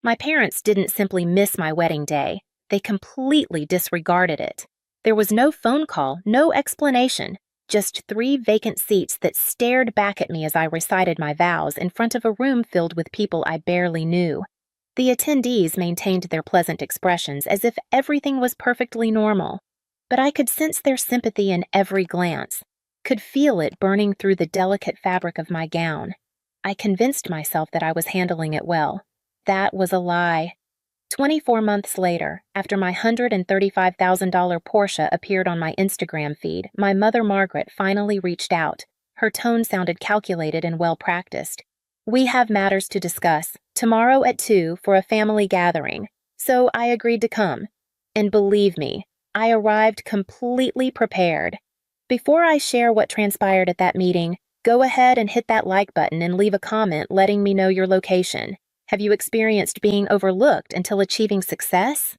My parents didn't simply miss my wedding day, they completely disregarded it. There was no phone call, no explanation, just 3 vacant seats that stared back at me as I recited my vows in front of a room filled with people I barely knew. The attendees maintained their pleasant expressions as if everything was perfectly normal, but I could sense their sympathy in every glance, could feel it burning through the delicate fabric of my gown. I convinced myself that I was handling it well. That was a lie. 24 months later, after my $135,000 Porsche appeared on my Instagram feed, my mother Margaret finally reached out. Her tone sounded calculated and well-practiced. "We have matters to discuss, tomorrow at 2 for a family gathering." So I agreed to come. And believe me, I arrived completely prepared. Before I share what transpired at that meeting, go ahead and hit that like button and leave a comment letting me know your location. Have you experienced being overlooked until achieving success?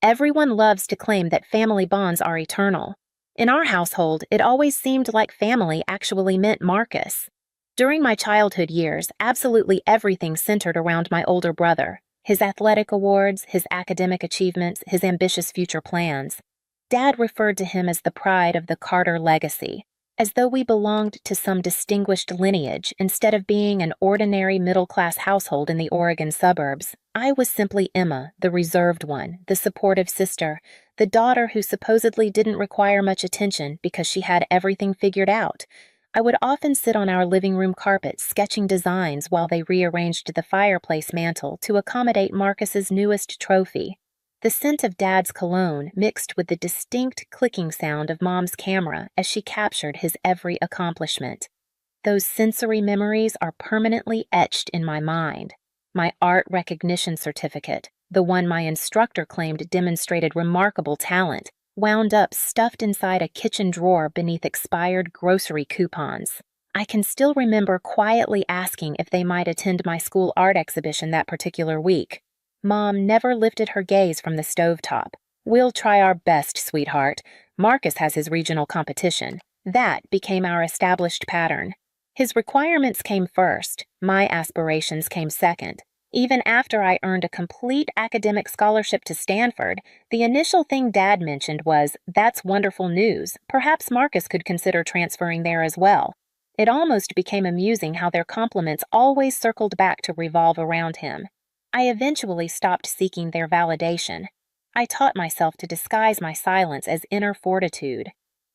Everyone loves to claim that family bonds are eternal. In our household, it always seemed like family actually meant Marcus. During my childhood years, absolutely everything centered around my older brother, his athletic awards, his academic achievements, his ambitious future plans. Dad referred to him as the pride of the Carter legacy, as though we belonged to some distinguished lineage instead of being an ordinary middle-class household in the Oregon suburbs. I was simply Emma, the reserved one, the supportive sister, the daughter who supposedly didn't require much attention because she had everything figured out. I would often sit on our living room carpet sketching designs while they rearranged the fireplace mantel to accommodate Marcus's newest trophy. The scent of Dad's cologne mixed with the distinct clicking sound of Mom's camera as she captured his every accomplishment. Those sensory memories are permanently etched in my mind. My art recognition certificate, the one my instructor claimed demonstrated remarkable talent, wound up stuffed inside a kitchen drawer beneath expired grocery coupons. I can still remember quietly asking if they might attend my school art exhibition that particular week. Mom never lifted her gaze from the stovetop. "We'll try our best, sweetheart. Marcus has his regional competition." That became our established pattern. His requirements came first, my aspirations came second. Even after I earned a complete academic scholarship to Stanford, the initial thing Dad mentioned was, "That's wonderful news. Perhaps Marcus could consider transferring there as well." It almost became amusing how their compliments always circled back to revolve around him. I eventually stopped seeking their validation. I taught myself to disguise my silence as inner fortitude.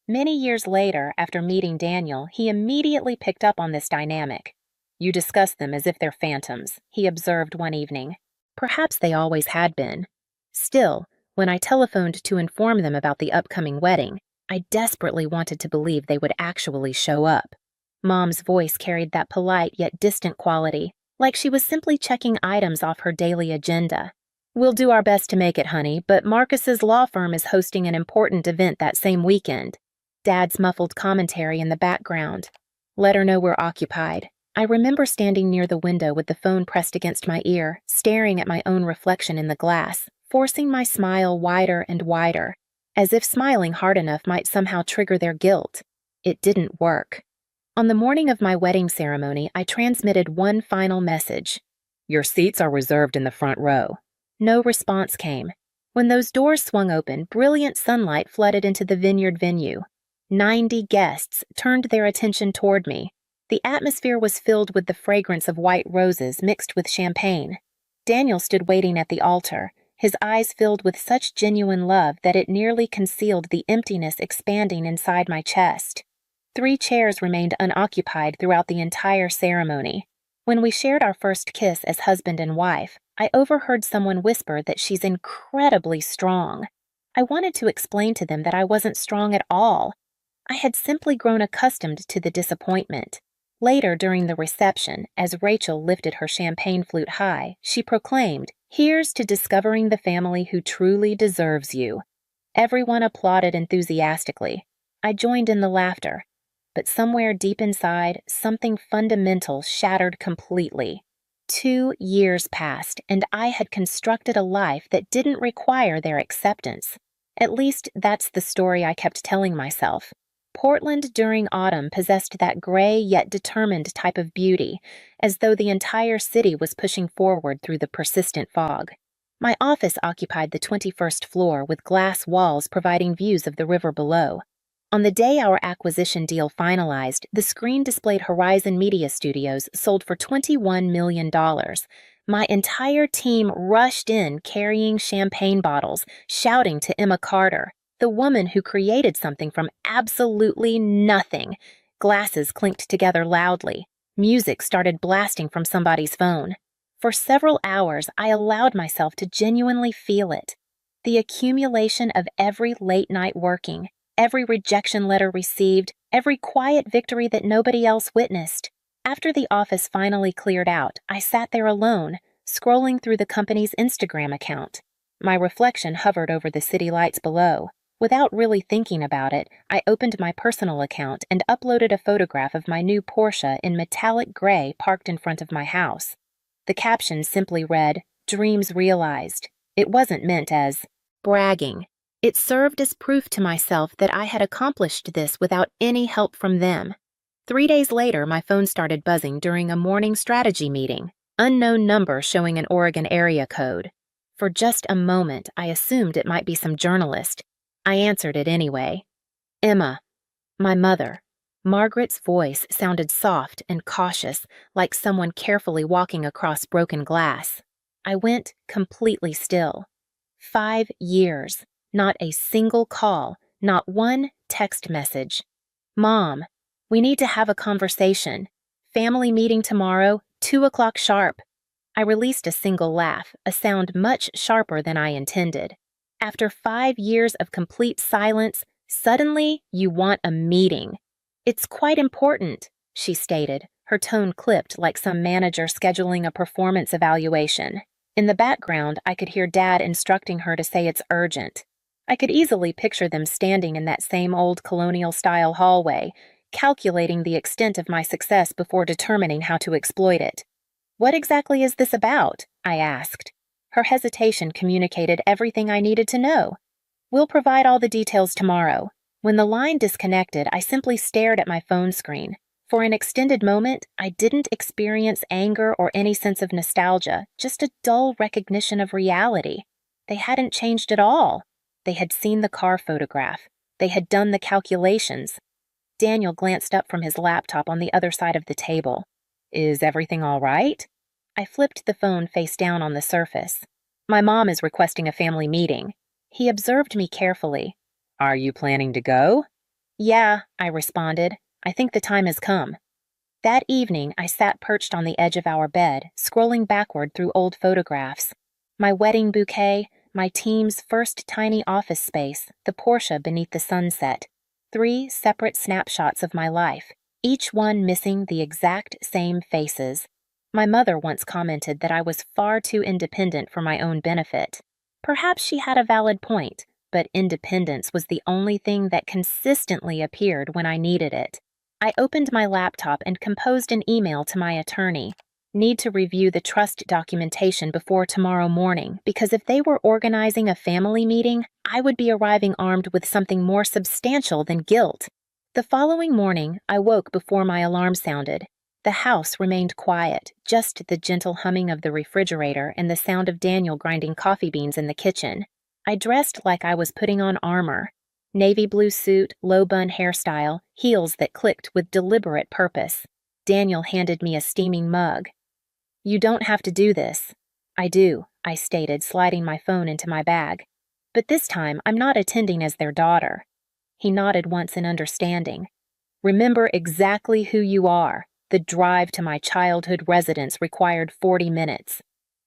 Many years later, after meeting Daniel, he immediately picked up on this dynamic. "You discuss them as if they're phantoms," he observed one evening. Perhaps they always had been. Still, when I telephoned to inform them about the upcoming wedding, I desperately wanted to believe they would actually show up. Mom's voice carried that polite yet distant quality, like she was simply checking items off her daily agenda. "We'll do our best to make it, honey, but Marcus's law firm is hosting an important event that same weekend." Dad's muffled commentary in the background. "Let her know we're occupied." I remember standing near the window with the phone pressed against my ear, staring at my own reflection in the glass, forcing my smile wider and wider, as if smiling hard enough might somehow trigger their guilt. It didn't work. On the morning of my wedding ceremony, I transmitted one final message. "Your seats are reserved in the front row." No response came. When those doors swung open, brilliant sunlight flooded into the vineyard venue. 90 guests turned their attention toward me. The atmosphere was filled with the fragrance of white roses mixed with champagne. Daniel stood waiting at the altar, his eyes filled with such genuine love that it nearly concealed the emptiness expanding inside my chest. 3 chairs remained unoccupied throughout the entire ceremony. When we shared our first kiss as husband and wife, I overheard someone whisper that she's incredibly strong. I wanted to explain to them that I wasn't strong at all. I had simply grown accustomed to the disappointment. Later during the reception, as Rachel lifted her champagne flute high, she proclaimed, "Here's to discovering the family who truly deserves you." Everyone applauded enthusiastically. I joined in the laughter. But somewhere deep inside, something fundamental shattered completely. 2 years passed, and I had constructed a life that didn't require their acceptance. At least, that's the story I kept telling myself. Portland during autumn possessed that gray yet determined type of beauty, as though the entire city was pushing forward through the persistent fog. My office occupied the 21st floor with glass walls providing views of the river below. On the day our acquisition deal finalized, the screen displayed Horizon Media Studios sold for $21 million. My entire team rushed in carrying champagne bottles, shouting to Emma Carter, the woman who created something from absolutely nothing. Glasses clinked together loudly. Music started blasting from somebody's phone. For several hours, I allowed myself to genuinely feel it. The accumulation of every late night working, every rejection letter received, every quiet victory that nobody else witnessed. After the office finally cleared out, I sat there alone, scrolling through the company's Instagram account. My reflection hovered over the city lights below. Without really thinking about it, I opened my personal account and uploaded a photograph of my new Porsche in metallic gray parked in front of my house. The caption simply read, "Dreams realized." It wasn't meant as bragging. It served as proof to myself that I had accomplished this without any help from them. 3 days later, my phone started buzzing during a morning strategy meeting. Unknown number showing an Oregon area code. For just a moment, I assumed it might be some journalist. I answered it anyway. Emma. My mother. Margaret's voice sounded soft and cautious, like someone carefully walking across broken glass. I went completely still. 5 years. Not a single call, not one text message. Mom, we need to have a conversation. Family meeting tomorrow, 2 o'clock sharp. I released a single laugh, a sound much sharper than I intended. After 5 years of complete silence, suddenly you want a meeting. It's quite important, she stated, her tone clipped like some manager scheduling a performance evaluation. In the background, I could hear Dad instructing her to say it's urgent. I could easily picture them standing in that same old colonial-style hallway, calculating the extent of my success before determining how to exploit it. What exactly is this about? I asked. Her hesitation communicated everything I needed to know. We'll provide all the details tomorrow. When the line disconnected, I simply stared at my phone screen. For an extended moment, I didn't experience anger or any sense of nostalgia, just a dull recognition of reality. They hadn't changed at all. They had seen the car photograph. They had done the calculations. Daniel glanced up from his laptop on the other side of the table. Is everything all right? I flipped the phone face down on the surface. My mom is requesting a family meeting. He observed me carefully. Are you planning to go? Yeah, I responded. I think the time has come. That evening, I sat perched on the edge of our bed, scrolling backward through old photographs. My wedding bouquet, my team's first tiny office space, the Porsche beneath the sunset. 3 separate snapshots of my life, each one missing the exact same faces. My mother once commented that I was far too independent for my own benefit. Perhaps she had a valid point, but independence was the only thing that consistently appeared when I needed it. I opened my laptop and composed an email to my attorney. Need to review the trust documentation before tomorrow morning, because if they were organizing a family meeting, I would be arriving armed with something more substantial than guilt. The following morning, I woke before my alarm sounded. The house remained quiet, just the gentle humming of the refrigerator and the sound of Daniel grinding coffee beans in the kitchen. I dressed like I was putting on armor. Navy blue suit, low bun hairstyle, heels that clicked with deliberate purpose. Daniel handed me a steaming mug. You don't have to do this. I do, I stated, sliding my phone into my bag. But this time, I'm not attending as their daughter. He nodded once in understanding. Remember exactly who you are. The drive to my childhood residence required 40 minutes.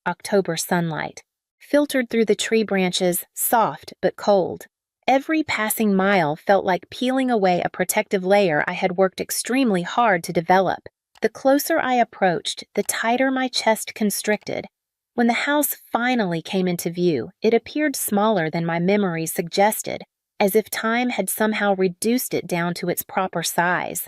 October sunlight. Filtered through the tree branches, soft but cold. Every passing mile felt like peeling away a protective layer I had worked extremely hard to develop. The closer I approached, the tighter my chest constricted. When the house finally came into view, it appeared smaller than my memories suggested, as if time had somehow reduced it down to its proper size.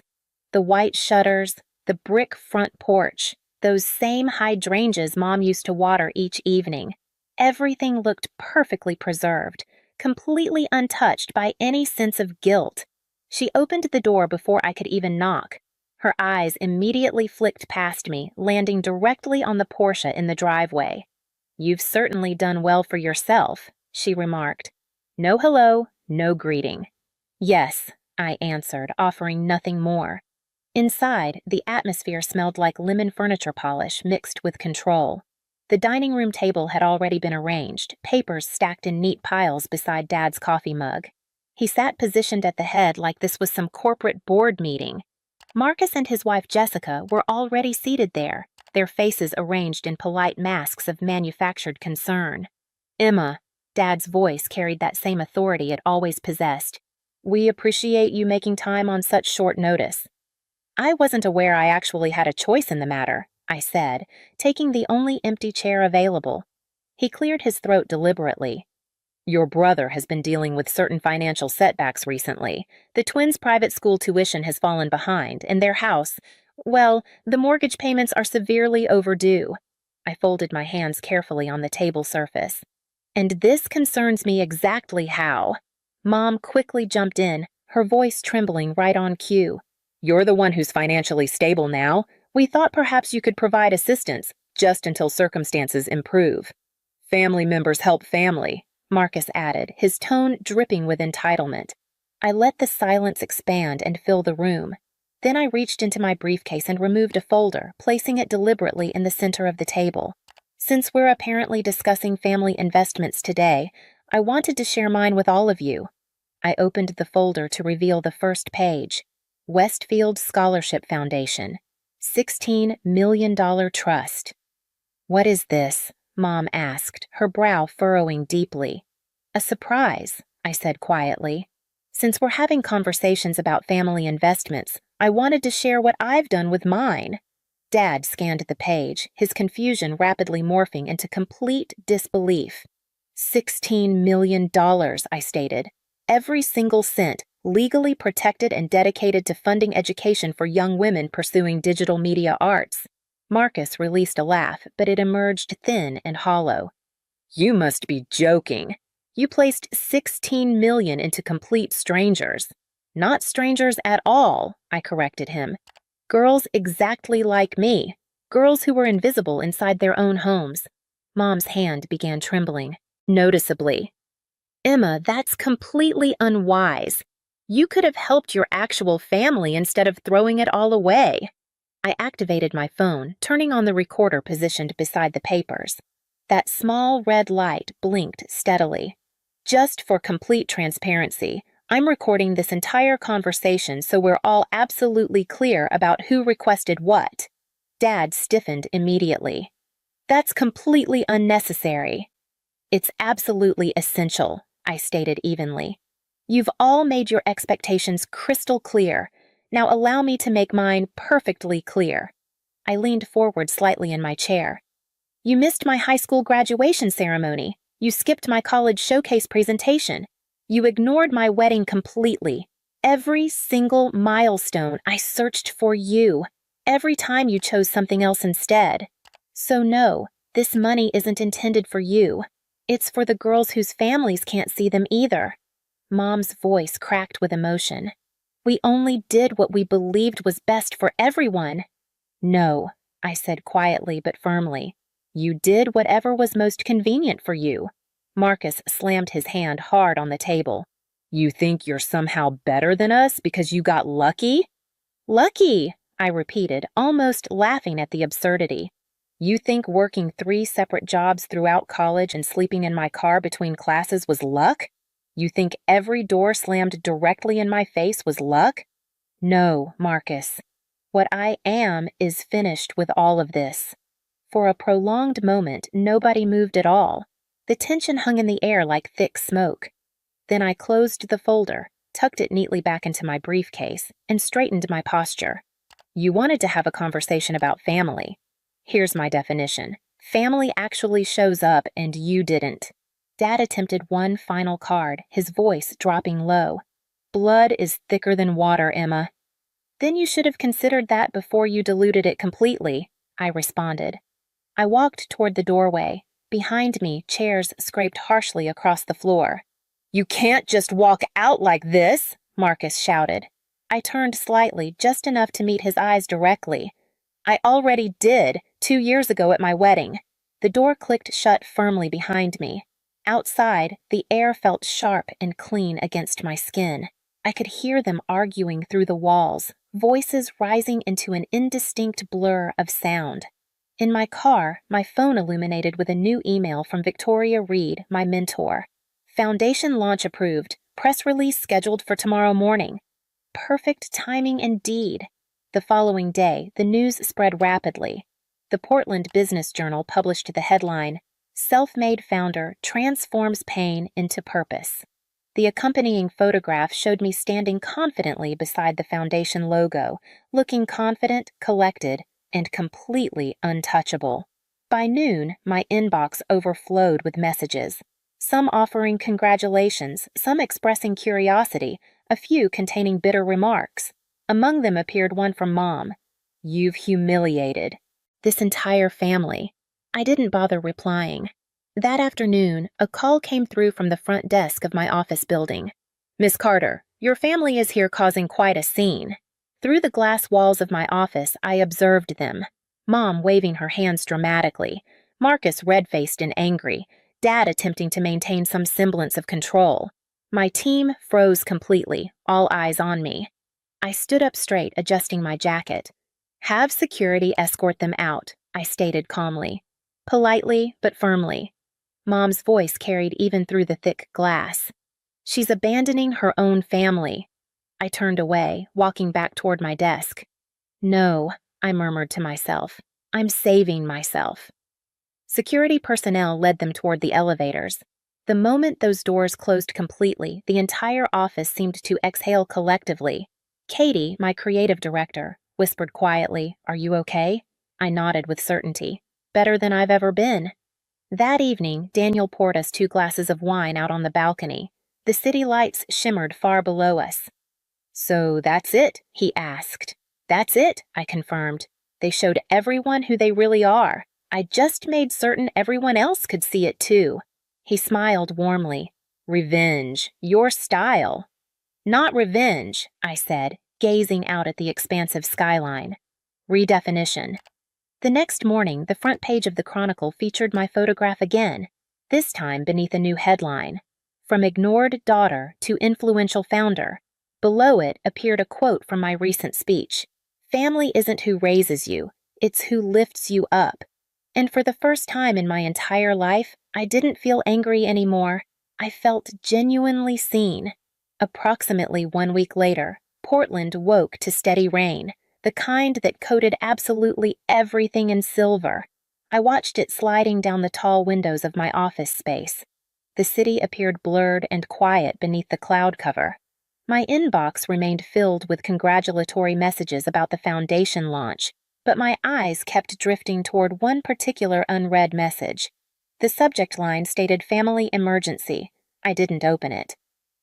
The white shutters, the brick front porch, those same hydrangeas Mom used to water each evening. Everything looked perfectly preserved, completely untouched by any sense of guilt. She opened the door before I could even knock. Her eyes immediately flicked past me, landing directly on the Porsche in the driveway. "You've certainly done well for yourself," she remarked. No hello, no greeting. "Yes," I answered, offering nothing more. Inside, the atmosphere smelled like lemon furniture polish mixed with control. The dining room table had already been arranged, papers stacked in neat piles beside Dad's coffee mug. He sat positioned at the head like this was some corporate board meeting. Marcus and his wife Jessica were already seated there, their faces arranged in polite masks of manufactured concern. "Emma," Dad's voice carried that same authority it always possessed. "We appreciate you making time on such short notice." "I wasn't aware I actually had a choice in the matter," I said, taking the only empty chair available. He cleared his throat deliberately. "Your brother has been dealing with certain financial setbacks recently. The twins' private school tuition has fallen behind, and their house, well, the mortgage payments are severely overdue." I folded my hands carefully on the table surface. "And this concerns me exactly how." Mom quickly jumped in, her voice trembling right on cue. "You're the one who's financially stable now. We thought perhaps you could provide assistance, just until circumstances improve." "Family members help family," Marcus added, his tone dripping with entitlement. I let the silence expand and fill the room. Then I reached into my briefcase and removed a folder, placing it deliberately in the center of the table. Since we're apparently discussing family investments today, I wanted to share mine with all of you. I opened the folder to reveal the first page. Westfield Scholarship Foundation. $16 million trust. "What is this?" Mom asked, her brow furrowing deeply. "A surprise," I said quietly. "Since we're having conversations about family investments, I wanted to share what I've done with mine." Dad scanned the page, his confusion rapidly morphing into complete disbelief. $16 million, I stated. "Every single cent, legally protected and dedicated to funding education for young women pursuing digital media arts." Marcus released a laugh, but it emerged thin and hollow. "You must be joking. You placed $16 million into complete strangers." "Not strangers at all," I corrected him. "Girls exactly like me. Girls who were invisible inside their own homes." Mom's hand began trembling, noticeably. "Emma, that's completely unwise. You could have helped your actual family instead of throwing it all away." I activated my phone, turning on the recorder positioned beside the papers. That small red light blinked steadily. "Just for complete transparency, I'm recording this entire conversation so we're all absolutely clear about who requested what." Dad stiffened immediately. "That's completely unnecessary." "It's absolutely essential," I stated evenly. "You've all made your expectations crystal clear. Now allow me to make mine perfectly clear." I leaned forward slightly in my chair. "You missed my high school graduation ceremony. You skipped my college showcase presentation. You ignored my wedding completely. Every single milestone I searched for you. Every time you chose something else instead. So no, this money isn't intended for you. It's for the girls whose families can't see them either." Mom's voice cracked with emotion. "We only did what we believed was best for everyone." "No," I said quietly but firmly. "You did whatever was most convenient for you." Marcus slammed his hand hard on the table. "You think you're somehow better than us because you got lucky?" "Lucky," I repeated, almost laughing at the absurdity. "You think working 3 separate jobs throughout college and sleeping in my car between classes was luck? You think every door slammed directly in my face was luck?" "No, Marcus. What I am is finished with all of this." For a prolonged moment, nobody moved at all. The tension hung in the air like thick smoke. Then I closed the folder, tucked it neatly back into my briefcase, and straightened my posture. "You wanted to have a conversation about family. Here's my definition. Family actually shows up, and you didn't." Dad attempted one final card, his voice dropping low. "Blood is thicker than water, Emma." "Then you should have considered that before you diluted it completely," I responded. I walked toward the doorway. Behind me, chairs scraped harshly across the floor. "You can't just walk out like this," Marcus shouted. I turned slightly, just enough to meet his eyes directly. I already did, 2 years ago at my wedding. The door clicked shut firmly behind me. Outside, the air felt sharp and clean against my skin. I could hear them arguing through the walls, voices rising into an indistinct blur of sound. In my car, my phone illuminated with a new email from Victoria Reed, my mentor. Foundation launch approved. Press release scheduled for tomorrow morning. Perfect timing indeed. The following day, the news spread rapidly. The Portland Business Journal published the headline, "Self-Made Founder Transforms Pain into Purpose." The accompanying photograph showed me standing confidently beside the foundation logo, looking confident, collected, and completely untouchable. By noon, my inbox overflowed with messages, some offering congratulations, some expressing curiosity, a few containing bitter remarks. Among them appeared one from Mom. "You've humiliated this entire family." I didn't bother replying. That afternoon, a call came through from the front desk of my office building. "Miss Carter, your family is here causing quite a scene." Through the glass walls of my office, I observed them. Mom waving her hands dramatically, Marcus red-faced and angry, Dad attempting to maintain some semblance of control. My team froze completely, all eyes on me. I stood up straight, adjusting my jacket. "Have security escort them out," I stated calmly. Politely, but firmly. Mom's voice carried even through the thick glass. "She's abandoning her own family." I turned away, walking back toward my desk. "No," I murmured to myself. "I'm saving myself." Security personnel led them toward the elevators. The moment those doors closed completely, the entire office seemed to exhale collectively. Katie, my creative director, whispered quietly, "Are you okay?" I nodded with certainty. "Better than I've ever been." That evening, Daniel poured us 2 glasses of wine out on the balcony. The city lights shimmered far below us. "So that's it?" he asked. "That's it," I confirmed. "They showed everyone who they really are. I just made certain everyone else could see it too." He smiled warmly. "Revenge, your style." "Not revenge," I said, gazing out at the expansive skyline. "Redefinition." The next morning, the front page of the Chronicle featured my photograph again, this time beneath a new headline, "From Ignored Daughter to Influential Founder." Below it appeared a quote from my recent speech, "Family isn't who raises you, it's who lifts you up." And for the first time in my entire life, I didn't feel angry anymore. I felt genuinely seen. Approximately 1 week later, Portland woke to steady rain, the kind that coated absolutely everything in silver. I watched it sliding down the tall windows of my office space. The city appeared blurred and quiet beneath the cloud cover. My inbox remained filled with congratulatory messages about the foundation launch, but my eyes kept drifting toward one particular unread message. The subject line stated "Family Emergency." I didn't open it.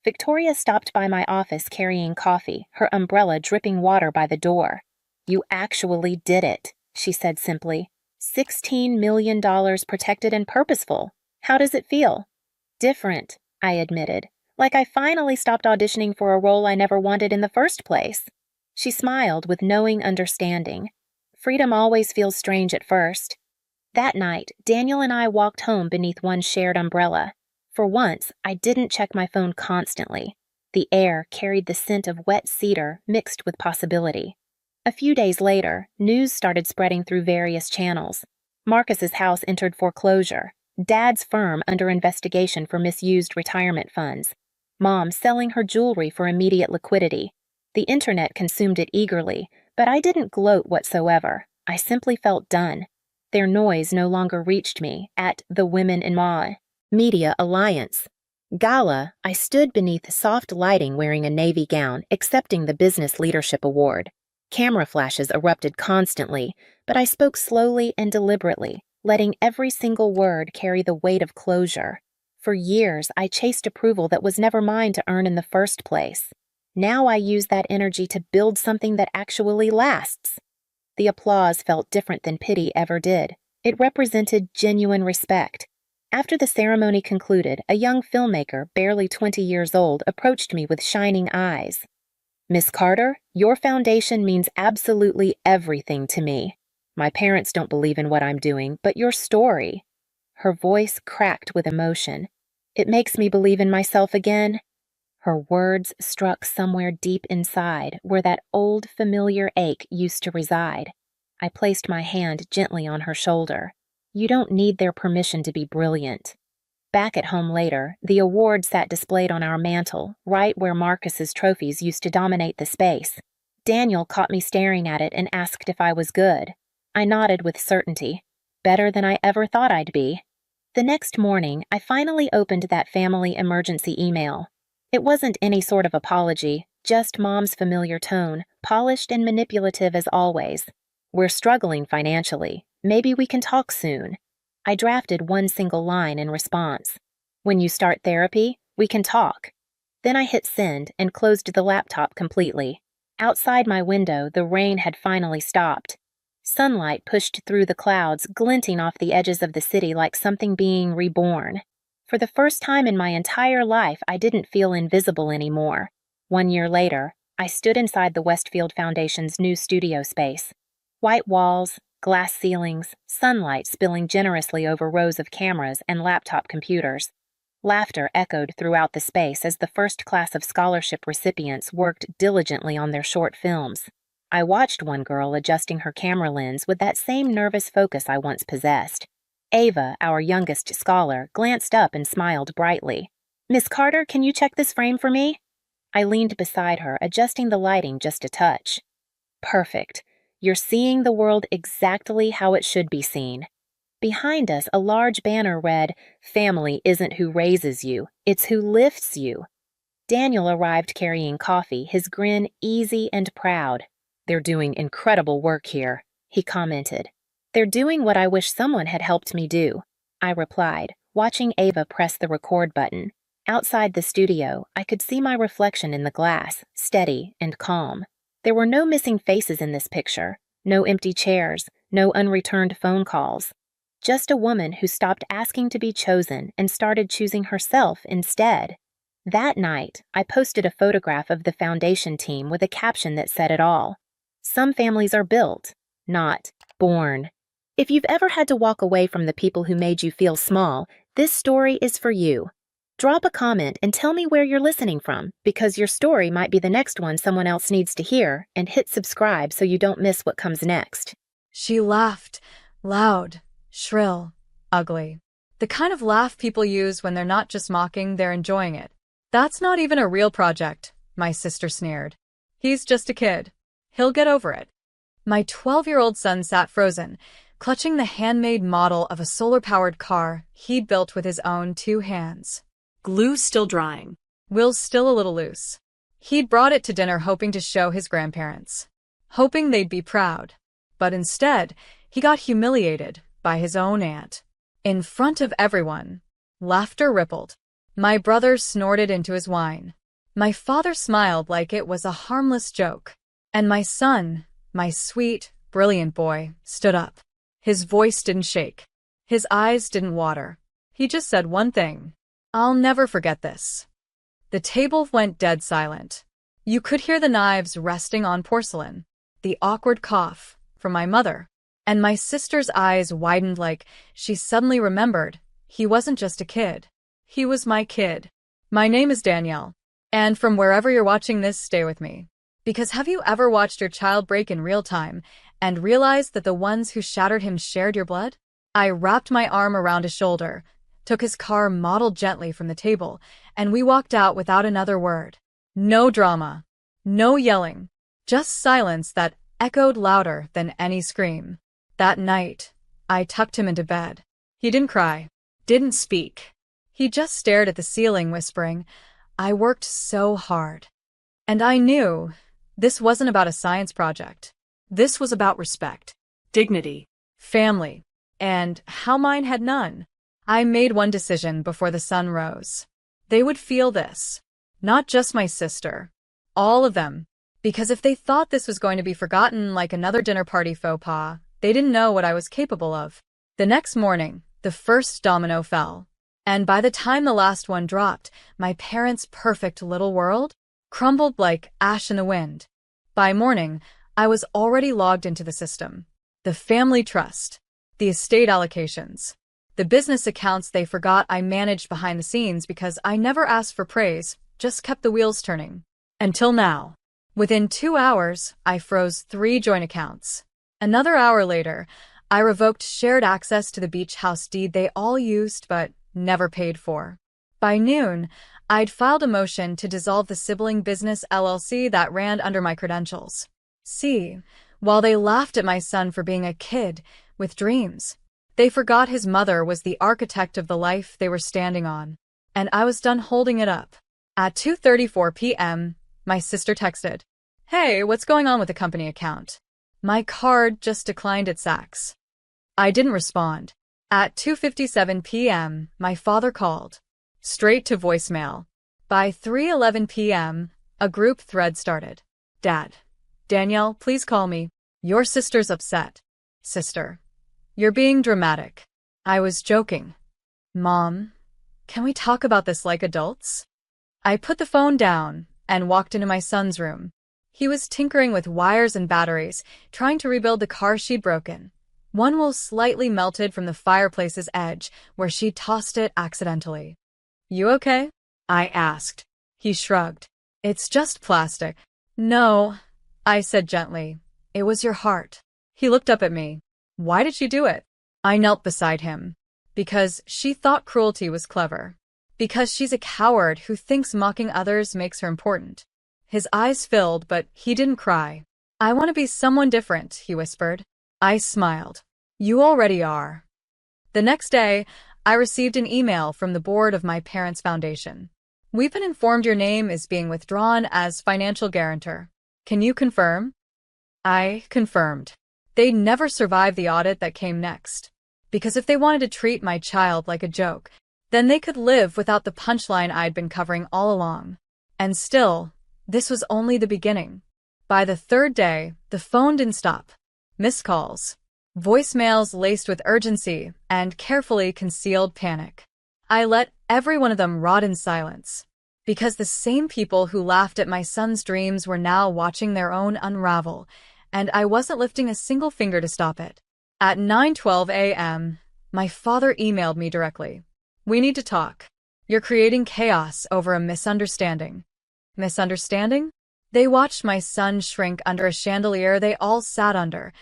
Victoria stopped by my office carrying coffee, her umbrella dripping water by the door. "You actually did it," she said simply. $16 million protected and purposeful. How does it feel?" "Different," I admitted. "Like I finally stopped auditioning for a role I never wanted in the first place." She smiled with knowing understanding. "Freedom always feels strange at first." That night, Daniel and I walked home beneath one shared umbrella. For once, I didn't check my phone constantly. The air carried the scent of wet cedar mixed with possibility. A few days later, news started spreading through various channels. Marcus's house entered foreclosure. Dad's firm under investigation for misused retirement funds. Mom selling her jewelry for immediate liquidity. The internet consumed it eagerly, but I didn't gloat whatsoever. I simply felt done. Their noise no longer reached me at the Women in Media Alliance Gala. I stood beneath soft lighting wearing a navy gown, accepting the Business Leadership Award. Camera flashes erupted constantly, but I spoke slowly and deliberately, letting every single word carry the weight of closure. For years, I chased approval that was never mine to earn in the first place. Now I use that energy to build something that actually lasts. The applause felt different than pity ever did. It represented genuine respect. After the ceremony concluded, a young filmmaker, barely 20 years old, approached me with shining eyes. "Miss Carter, your foundation means absolutely everything to me. My parents don't believe in what I'm doing, but your story." Her voice cracked with emotion. "It makes me believe in myself again." Her words struck somewhere deep inside, where that old familiar ache used to reside. I placed my hand gently on her shoulder. "You don't need their permission to be brilliant." Back at home later, the award sat displayed on our mantel, right where Marcus's trophies used to dominate the space. Daniel caught me staring at it and asked if I was good. I nodded with certainty. Better than I ever thought I'd be. The next morning, I finally opened that family emergency email. It wasn't any sort of apology, just Mom's familiar tone, polished and manipulative as always. "We're struggling financially. Maybe we can talk soon." I drafted one single line in response. "When you start therapy, we can talk." Then I hit send and closed the laptop completely. Outside my window, the rain had finally stopped. Sunlight pushed through the clouds, glinting off the edges of the city like something being reborn. For the first time in my entire life, I didn't feel invisible anymore. 1 year later, I stood inside the Westfield Foundation's new studio space. White walls, glass ceilings, sunlight spilling generously over rows of cameras and laptop computers. Laughter echoed throughout the space as the first class of scholarship recipients worked diligently on their short films. I watched one girl adjusting her camera lens with that same nervous focus I once possessed. Ava, our youngest scholar, glanced up and smiled brightly. "Miss Carter, can you check this frame for me?" I leaned beside her, adjusting the lighting just a touch. "Perfect. You're seeing the world exactly how it should be seen." Behind us, a large banner read, "Family isn't who raises you, it's who lifts you." Daniel arrived carrying coffee, his grin easy and proud. "They're doing incredible work here," he commented. "They're doing what I wish someone had helped me do," I replied, watching Ava press the record button. Outside the studio, I could see my reflection in the glass, steady and calm. There were no missing faces in this picture, no empty chairs, no unreturned phone calls. Just a woman who stopped asking to be chosen and started choosing herself instead. That night, I posted a photograph of the foundation team with a caption that said it all. "Some families are built, not born." If you've ever had to walk away from the people who made you feel small, this story is for you. Drop a comment and tell me where you're listening from, because your story might be the next one someone else needs to hear, and hit subscribe so you don't miss what comes next. She laughed, loud, shrill, ugly. The kind of laugh people use when they're not just mocking, they're enjoying it. "That's not even a real project," my sister sneered. "He's just a kid. He'll get over it." My 12-year-old son sat frozen, clutching the handmade model of a solar-powered car he'd built with his own 2 hands. Glue still drying. Will's still a little loose. He'd brought it to dinner hoping to show his grandparents, hoping they'd be proud. But instead, he got humiliated by his own aunt. In front of everyone, laughter rippled. My brother snorted into his wine. My father smiled like it was a harmless joke. And my son, my sweet, brilliant boy, stood up. His voice didn't shake. His eyes didn't water. He just said one thing. "I'll never forget this." The table went dead silent. You could hear the knives resting on porcelain, the awkward cough from my mother, and my sister's eyes widened like she suddenly remembered he wasn't just a kid. He was my kid. My name is Danielle, and from wherever you're watching this, stay with me. Because have you ever watched your child break in real time and realized that the ones who shattered him shared your blood? I wrapped my arm around his shoulder, took his car model gently from the table, and we walked out without another word. No drama, no yelling, just silence that echoed louder than any scream. That night, I tucked him into bed. He didn't cry, didn't speak. He just stared at the ceiling, whispering, "I worked so hard." And I knew this wasn't about a science project. This was about respect, Dignity. family, and how mine had none. I made one decision before the sun rose. They would feel this. Not just my sister. All of them. Because if they thought this was going to be forgotten like another dinner party faux pas, they didn't know what I was capable of. The next morning, The first domino fell. And by the time the last one dropped, my parents' perfect little world crumbled like ash in the wind. By morning, I was already logged into the system. The family trust, the estate allocations, the business accounts they forgot I managed behind the scenes because I never asked for praise, just kept the wheels turning. Until now. Within 2 hours, I froze 3 joint accounts. Another hour later, I revoked shared access to the beach house deed they all used but never paid for. By noon, I'd filed a motion to dissolve the sibling business LLC that ran under my credentials. See, while they laughed at my son for being a kid with dreams, they forgot his mother was the architect of the life they were standing on, and I was done holding it up. At 2:34 p.m., my sister texted, "Hey, what's going on with the company account? My card just declined at Saks." I didn't respond. At 2:57 p.m., my father called. Straight to voicemail. By 3:11 p.m., a group thread started. "Dad. Danielle, please call me. Your sister's upset." "Sister. You're being dramatic." I was joking. "Mom, can we talk about this like adults?" I put the phone down and walked into my son's room. He was tinkering with wires and batteries, trying to rebuild the car she'd broken. One wheel slightly melted from the fireplace's edge, where she'd tossed it accidentally. "You okay?" I asked. He shrugged. "It's just plastic." "No," I said gently. "It was your heart." He looked up at me. "Why did she do it?" I knelt beside him. "Because she thought cruelty was clever. Because she's a coward who thinks mocking others makes her important." His eyes filled, but he didn't cry. "I want to be someone different," he whispered. I smiled. "You already are." The next day, I received an email from the board of my parents' foundation. "We've been informed your name is being withdrawn as financial guarantor. Can you confirm?" I confirmed. They'd never survive the audit that came next. Because if they wanted to treat my child like a joke, then they could live without the punchline I'd been covering all along. And still, this was only the beginning. By the third day, the phone didn't stop. Missed calls. Voicemails laced with urgency and carefully concealed panic. I let every one of them rot in silence. Because the same people who laughed at my son's dreams were now watching their own unravel, and I wasn't lifting a single finger to stop it. At 9:12 a.m., my father emailed me directly. "We need to talk. You're creating chaos over a misunderstanding." Misunderstanding? They watched my son shrink under a chandelier they all sat under,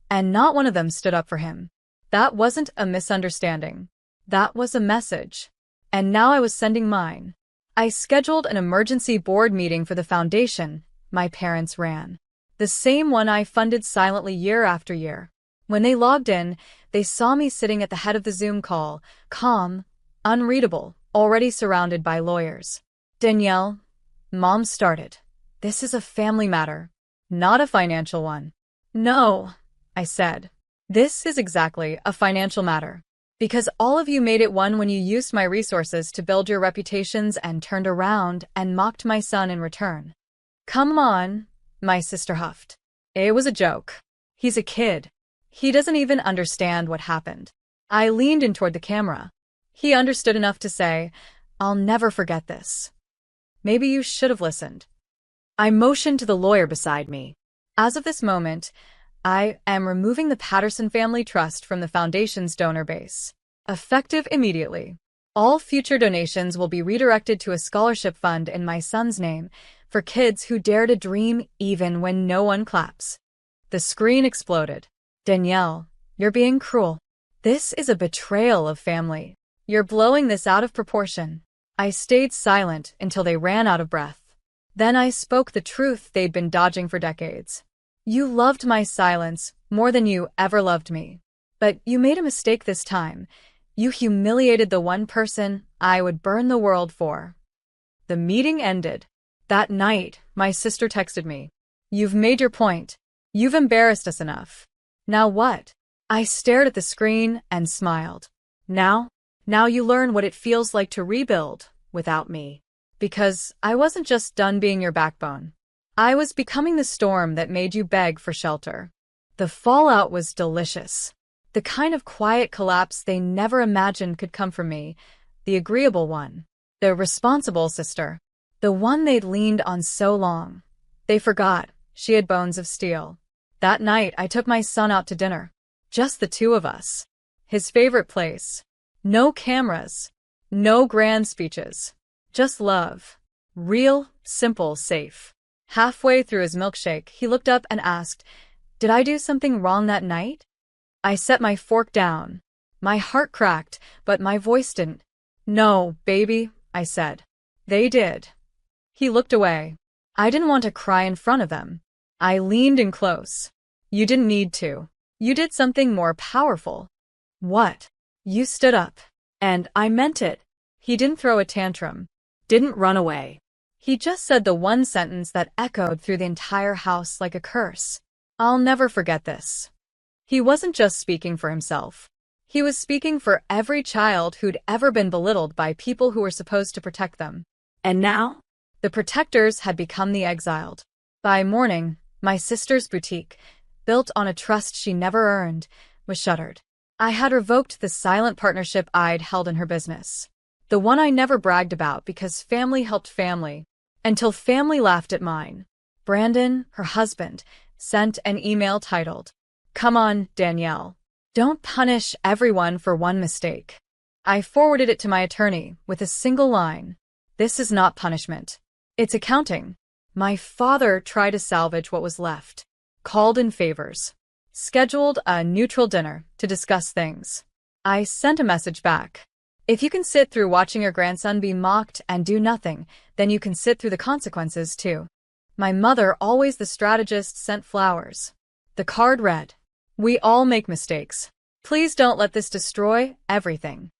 and not one of them stood up for him. That wasn't a misunderstanding. That was a message. And now I was sending mine. I scheduled an emergency board meeting for the foundation my parents ran. The same one I funded silently year after year. When they logged in, they saw me sitting at the head of the Zoom call, calm, unreadable, already surrounded by lawyers. "Danielle," Mom started, "this is a family matter, not a financial one." "No," I said. "This is exactly a financial matter. Because all of you made it one when you used my resources to build your reputations and turned around and mocked my son in return." "Come on," my sister huffed. "It was a joke. He's a kid. He doesn't even understand what happened." I leaned in toward the camera. He understood enough to say, "I'll never forget this. Maybe you should have listened." I motioned to the lawyer beside me. "As of this moment, I am removing the Patterson Family Trust from the foundation's donor base. Effective immediately. All future donations will be redirected to a scholarship fund in my son's name for kids who dare to dream even when no one claps." The screen exploded. "Danielle, you're being cruel. This is a betrayal of family. You're blowing this out of proportion." I stayed silent until they ran out of breath. Then I spoke the truth they'd been dodging for decades. "You loved my silence more than you ever loved me. But you made a mistake this time. You humiliated the one person I would burn the world for." The meeting ended. That night, my sister texted me. "You've made your point. You've embarrassed us enough. Now what?" I stared at the screen and smiled. Now you learn what it feels like to rebuild without me. Because I wasn't just done being your backbone. I was becoming the storm that made you beg for shelter." The fallout was delicious. The kind of quiet collapse they never imagined could come from me, the agreeable one, the responsible sister, the one they'd leaned on so long. They forgot she had bones of steel. That night, I took my son out to dinner. Just the two of us. His favorite place. No cameras. No grand speeches. Just love. Real, simple, safe. Halfway through his milkshake, he looked up and asked, "Did I do something wrong that night?" I set my fork down. My heart cracked, but my voice didn't. "No, baby," I said. "They did." He looked away. I didn't want to cry in front of them. I leaned in close. "You didn't need to. You did something more powerful." "What?" "You stood up." And I meant it. He didn't throw a tantrum. Didn't run away. He just said the one sentence that echoed through the entire house like a curse. I'll never forget this. He wasn't just speaking for himself. He was speaking for every child who'd ever been belittled by people who were supposed to protect them. And now? The protectors had become the exiled. By morning, my sister's boutique, built on a trust she never earned, was shuttered. I had revoked the silent partnership I'd held in her business. The one I never bragged about because family helped family, until family laughed at mine. Brandon, her husband, sent an email titled, "Come on, Danielle. Don't punish everyone for one mistake." I forwarded it to my attorney with a single line. "This is not punishment. It's accounting." My father tried to salvage what was left. Called in favors. Scheduled a neutral dinner to discuss things. I sent a message back. If you can sit through watching your grandson be mocked and do nothing, then you can sit through the consequences too. My mother, always the strategist, sent flowers. The card read, "We all make mistakes. Please don't let this destroy everything."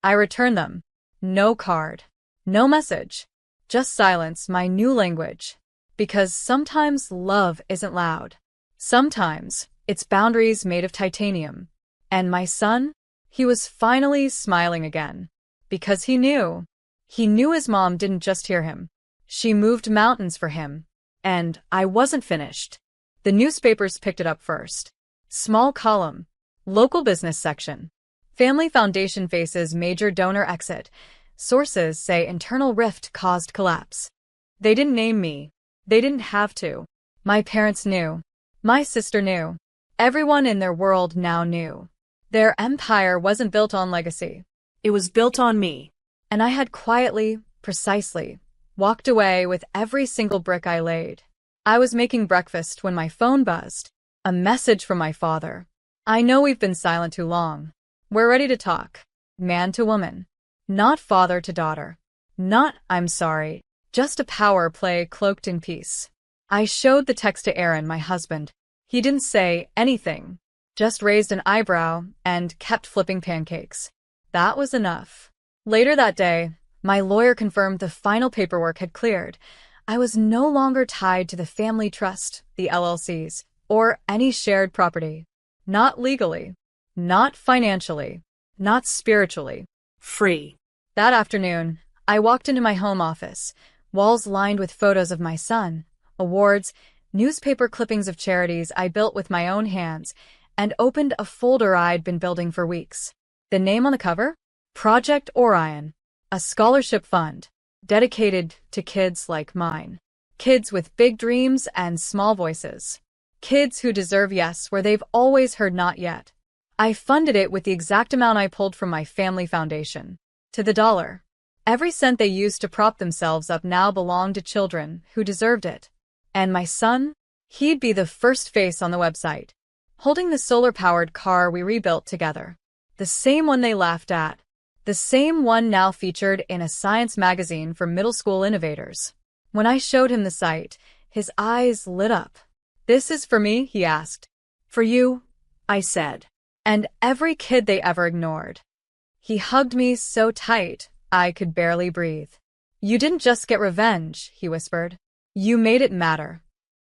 I returned them. No card. No message. Just silence, my new language. Because sometimes love isn't loud. Sometimes it's boundaries made of titanium. And my son? He was finally smiling again. Because he knew. He knew his mom didn't just hear him. She moved mountains for him. And I wasn't finished. The newspapers picked it up first. Small column. Local business section. Family Foundation faces major donor exit. Sources say internal rift caused collapse. They didn't name me. They didn't have to. My parents knew. My sister knew. Everyone in their world now knew. Their empire wasn't built on legacy. It was built on me. And I had quietly, precisely, walked away with every single brick I laid. I was making breakfast when my phone buzzed. A message from my father. "I know we've been silent too long. We're ready to talk." Man to woman. Not father to daughter. Not, "I'm sorry." Just a power play cloaked in peace. I showed the text to Aaron, my husband. He didn't say anything. Just raised an eyebrow and kept flipping pancakes. That was enough. Later that day, my lawyer confirmed the final paperwork had cleared. I was no longer tied to the family trust, the LLCs, or any shared property. Not legally. Not financially. Not spiritually. Free. That afternoon, I walked into my home office, walls lined with photos of my son, awards, newspaper clippings of charities I built with my own hands, and opened a folder I'd been building for weeks. The name on the cover? Project Orion, a scholarship fund dedicated to kids like mine. Kids with big dreams and small voices. Kids who deserve yes where they've always heard not yet. I funded it with the exact amount I pulled from my family foundation. To the dollar. Every cent they used to prop themselves up now belonged to children who deserved it. And my son? He'd be the first face on the website, holding the solar-powered car we rebuilt together. The same one they laughed at. The same one now featured in a science magazine for middle school innovators. When I showed him the site, his eyes lit up. "This is for me?" he asked. "For you," I said. "And every kid they ever ignored." He hugged me so tight, I could barely breathe. "You didn't just get revenge," he whispered. "You made it matter."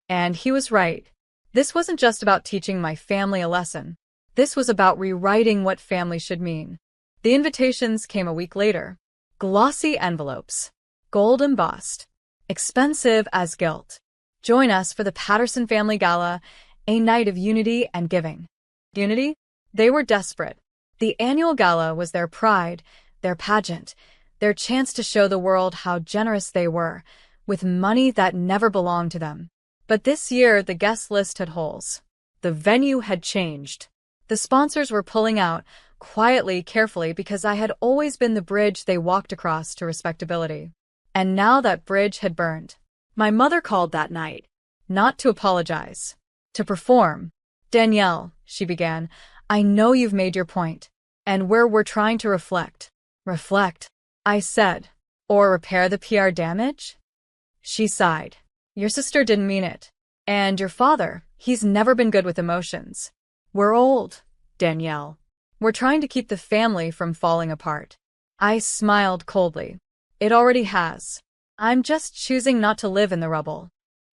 And he was right. This wasn't just about teaching my family a lesson. This was about rewriting what family should mean. The invitations came a week later. Glossy envelopes. Gold embossed. Expensive as guilt. "Join us for the Patterson Family Gala, a night of unity and giving." Unity? They were desperate. The annual gala was their pride, their pageant, their chance to show the world how generous they were, with money that never belonged to them. But this year, the guest list had holes. The venue had changed. The sponsors were pulling out, quietly, carefully, because I had always been the bridge they walked across to respectability. And now that bridge had burned. My mother called that night. Not to apologize. To perform. "Danielle," she began, "I know you've made your point. And we're trying to reflect." "Reflect," I said. "Or repair the PR damage?" She sighed. "Your sister didn't mean it. And your father, he's never been good with emotions. We're old, Danielle. We're trying to keep the family from falling apart." I smiled coldly. "It already has. I'm just choosing not to live in the rubble."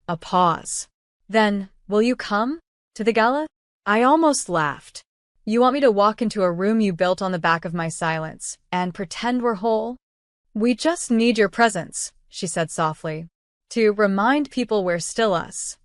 A pause. "Then, will you come? To the gala?" I almost laughed. "You want me to walk into a room you built on the back of my silence and pretend we're whole?" "We just need your presence," she said softly, "to remind people we're still us."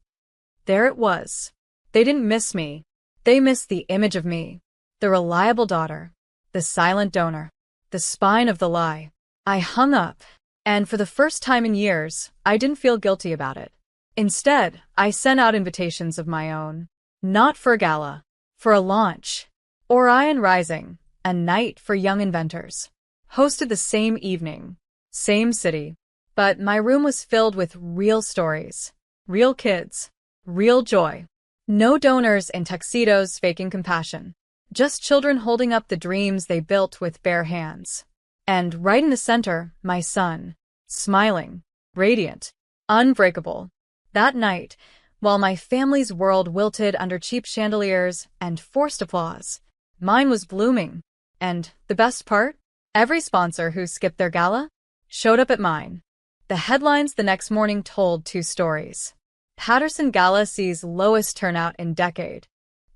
There it was. They didn't miss me. They missed the image of me. The reliable daughter. The silent donor. The spine of the lie. I hung up, and for the first time in years, I didn't feel guilty about it. Instead, I sent out invitations of my own. Not for a gala. For a launch. Orion Rising, a night for young inventors. Hosted the same evening. Same city. But my room was filled with real stories. Real kids. Real joy. No donors in tuxedos faking compassion. Just children holding up the dreams they built with bare hands. And right in the center, my son. Smiling. Radiant. Unbreakable. That night, while my family's world wilted under cheap chandeliers and forced applause, mine was blooming. And the best part? Every sponsor who skipped their gala showed up at mine. The headlines the next morning told two stories. Patterson Gala sees lowest turnout in decade.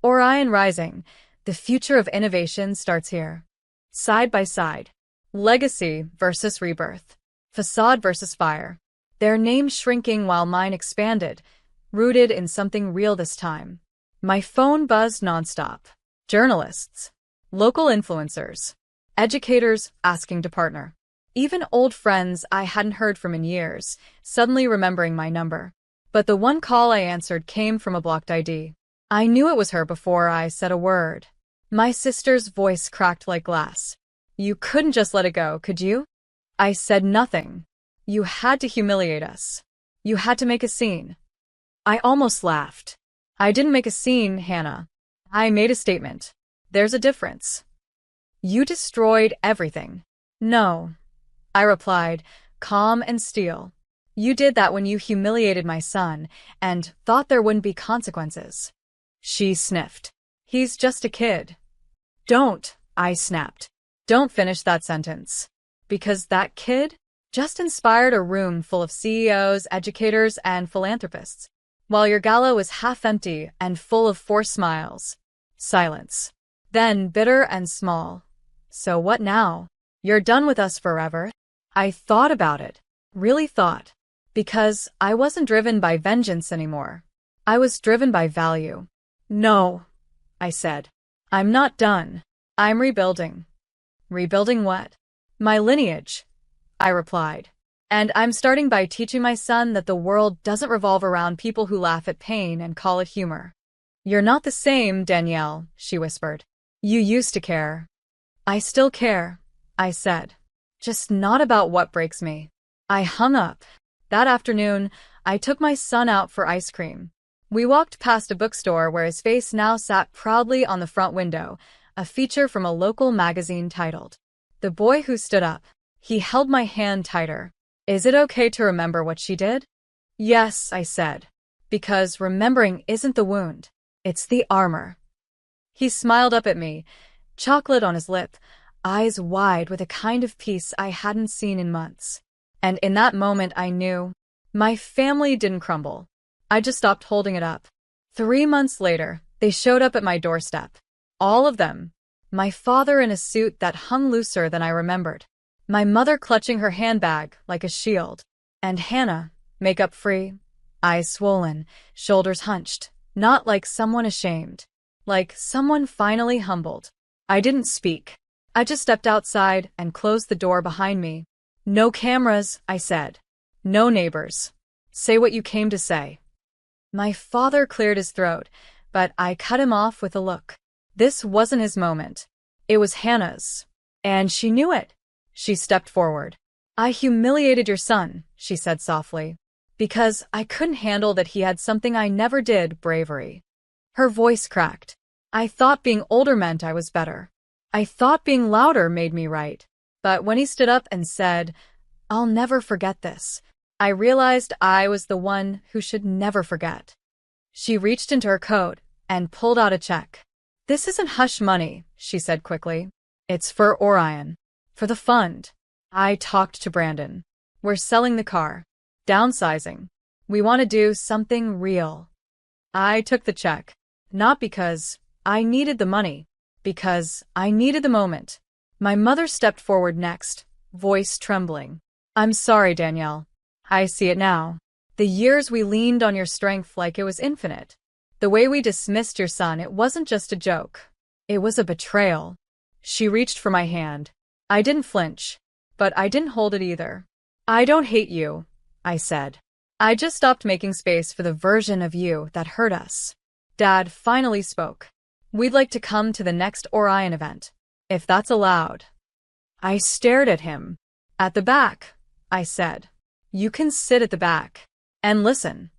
Orion Rising, the future of innovation starts here. Side by side. Legacy versus rebirth. Facade versus fire. Their names shrinking while mine expanded, rooted in something real this time. My phone buzzed nonstop. Journalists. Local influencers. Educators asking to partner. Even old friends I hadn't heard from in years, suddenly remembering my number. But the one call I answered came from a blocked ID. I knew it was her before I said a word. My sister's voice cracked like glass. "You couldn't just let it go, could you?" I said nothing. "You had to humiliate us. You had to make a scene." I almost laughed. "I didn't make a scene, Hannah. I made a statement. There's a difference." "You destroyed everything." "No," I replied, calm and steel. "You did that when you humiliated my son and thought there wouldn't be consequences." She sniffed. "He's just a kid." "Don't," I snapped. "Don't finish that sentence. Because that kid just inspired a room full of CEOs, educators, and philanthropists, while your gala was half empty and full of forced smiles." Silence. Then bitter and small. "So what now? You're done with us forever?" I thought about it. Really thought. Because I wasn't driven by vengeance anymore. I was driven by value. "No," I said. "I'm not done. I'm rebuilding." "Rebuilding what?" "My lineage," I replied. "And I'm starting by teaching my son that the world doesn't revolve around people who laugh at pain and call it humor." "You're not the same, Danielle," she whispered. "You used to care." "I still care," I said. "Just not about what breaks me." I hung up. That afternoon, I took my son out for ice cream. We walked past a bookstore where his face now sat proudly on the front window, a feature from a local magazine titled, "The Boy Who Stood Up." He held my hand tighter. "Is it okay to remember what she did?" "Yes," I said. "Because remembering isn't the wound. It's the armor." He smiled up at me, chocolate on his lip, eyes wide with a kind of peace I hadn't seen in months. And in that moment I knew my family didn't crumble. I just stopped holding it up. 3 months later, they showed up at my doorstep. All of them. My father in a suit that hung looser than I remembered. My mother clutching her handbag like a shield. And Hannah, makeup free, eyes swollen, shoulders hunched, not like someone ashamed, like someone finally humbled. I didn't speak. I just stepped outside and closed the door behind me. No cameras, I said. No neighbors. Say what you came to say. My father cleared his throat, but I cut him off with a look. This wasn't his moment. It was Hannah's. And she knew it. She stepped forward. I humiliated your son, she said softly, because I couldn't handle that he had something I never did, bravery. Her voice cracked. I thought being older meant I was better. I thought being louder made me right. But when he stood up and said, "I'll never forget this," I realized I was the one who should never forget. She reached into her coat and pulled out a check. "This isn't hush money," she said quickly. "It's for Orion. For the fund." I talked to Brandon. "We're selling the car. Downsizing. We want to do something real." I took the check. Not because I needed the money. Because I needed the moment. My mother stepped forward next, voice trembling. "I'm sorry, Danielle. I see it now. The years we leaned on your strength like it was infinite. The way we dismissed your son, it wasn't just a joke. It was a betrayal." She reached for my hand. I didn't flinch, but I didn't hold it either. "I don't hate you," I said. "I just stopped making space for the version of you that hurt us." Dad finally spoke. "We'd like to come to the next Orion event, if that's allowed." I stared at him. "At the back," I said. "You can sit at the back and listen."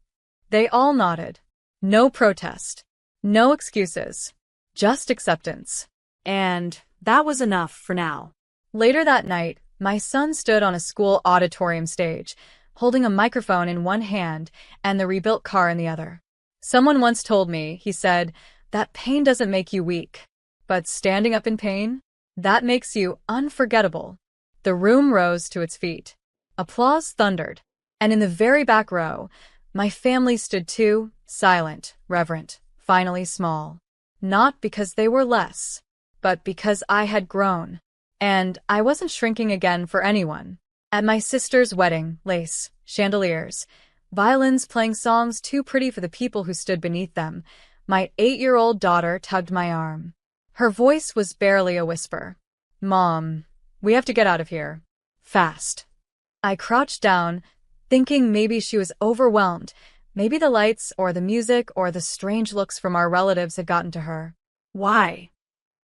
They all nodded. No protest. No excuses. Just acceptance. And that was enough for now. Later that night, my son stood on a school auditorium stage, holding a microphone in one hand and the rebuilt car in the other. Someone once told me, he said, that pain doesn't make you weak, but standing up in pain, that makes you unforgettable. The room rose to its feet. Applause thundered, and in the very back row, my family stood too, silent, reverent, finally small. Not because they were less, but because I had grown, and I wasn't shrinking again for anyone. At my sister's wedding, lace, chandeliers, violins playing songs too pretty for the people who stood beneath them, my 8-year-old daughter tugged my arm. Her voice was barely a whisper. "Mom, we have to get out of here. Fast." I crouched down, thinking maybe she was overwhelmed. Maybe the lights or the music or the strange looks from our relatives had gotten to her. "Why?"